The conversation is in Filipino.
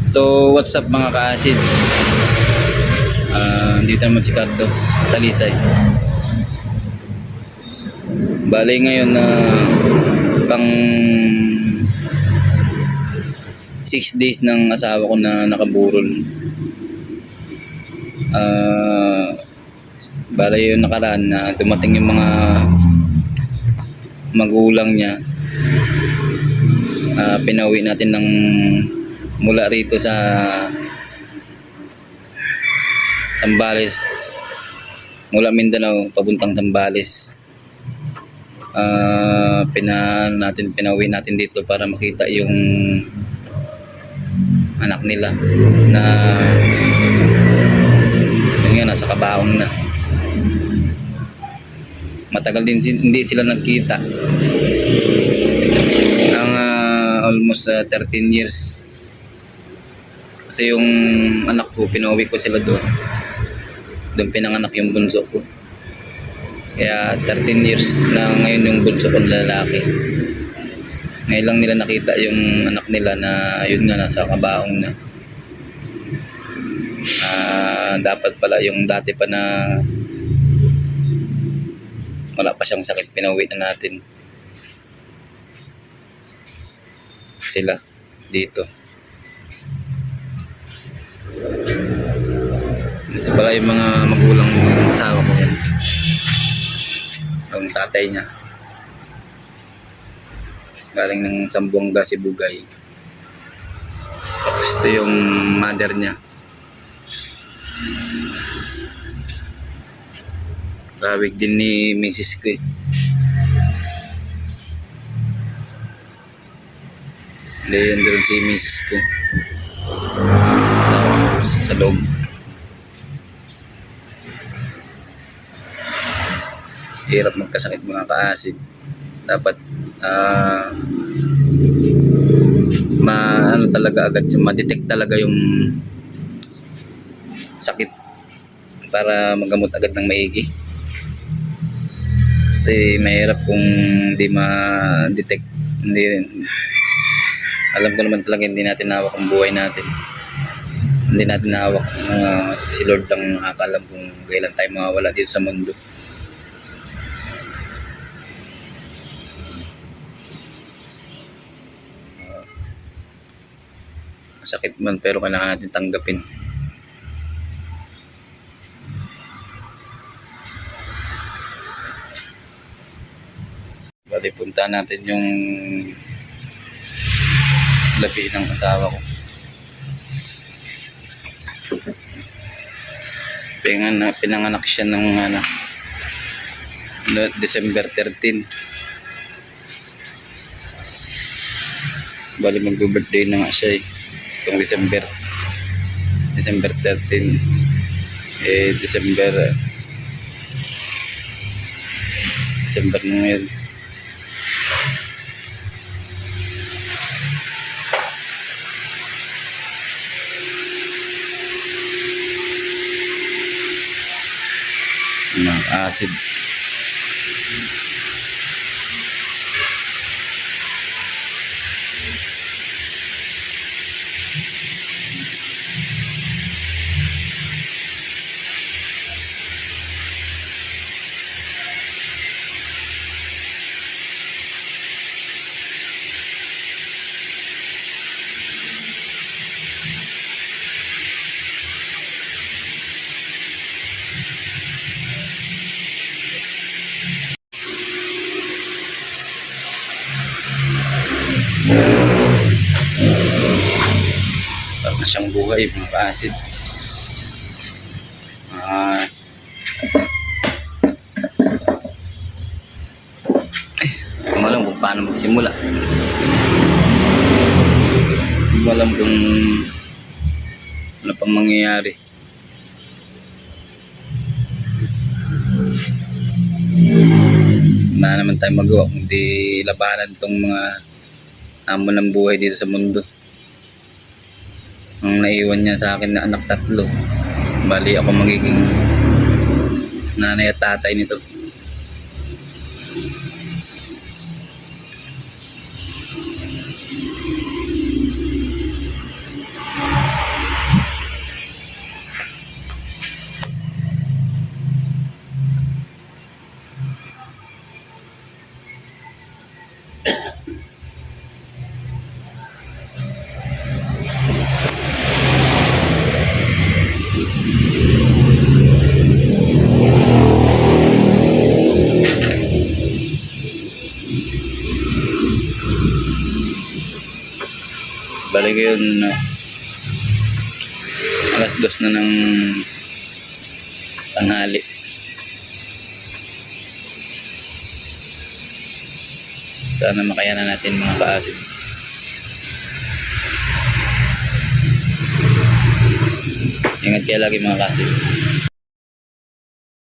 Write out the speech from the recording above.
So what's up mga ka-acid, dito naman si Cardo Talisay. Bale ngayon na pang 6 days ng asawa ko na nakaburol. Bale yung nakaraan na dumating yung mga magulang niya. Pinauwi natin ng mula rito sa Zambales, mula Mindanao papuntang Zambales. Pinauwi natin dito para makita yung anak nila na yun nga, nasa kabaong na. Matagal din hindi sila nagkita ng almost 13 years. Kasi yung anak ko, pinauwi ko sila doon pinanganak yung bunso ko. Kaya 13 years na ngayon yung bunso ko na lalaki. Ngayon lang nila nakita yung anak nila na yun nga, nasa kabaong na. Dapat pala yung dati pa na wala pa siyang sakit, pinauwi na natin sila dito. Ito pala yung mga magulang ng asawa ko yan. Yung tatay niya galing ng Zamboanga, Sibugay. Tapos ito yung mother niya. Tawag din ni Mrs. ko eh. Hindi, yun doon si Mrs. ko sa loob. Hirap magkasakit mga ka-acid. Dapat ano talaga agad, ma-detect talaga yung sakit para magamot agad ng maigi. Kasi mahirap kung hindi ma-detect. Hindi rin. Alam ko naman talaga hindi natin hawak ang buhay natin. Hindi natin hawak. Si Lord lang nakakalam kung kailan tayo mawawala dito sa mundo. Sakit man pero kailangan natin tanggapin. Bali punta natin yung labi ng asawa ko. Pinanganak siya ng December 13. Bali mag-birthday na nga siya eh. Itong December 13 December na ngayon. Acid. Parang siyang buhay mga ka-acid. Hindi mo alam kung paano magsimula. Hindi mo alam kung ano pang mangyayari. Wala naman tayo magawa kundi labanan itong mga hamon ng buhay dito sa mundo. Ang naiwan niya sa akin na anak 3. Bali ako magiging nanay at tatay nito. Balik yun, alas 2 na ng tanghali. Sana makayanan natin mga kaasid. Ingat kayo lagi mga kaasid.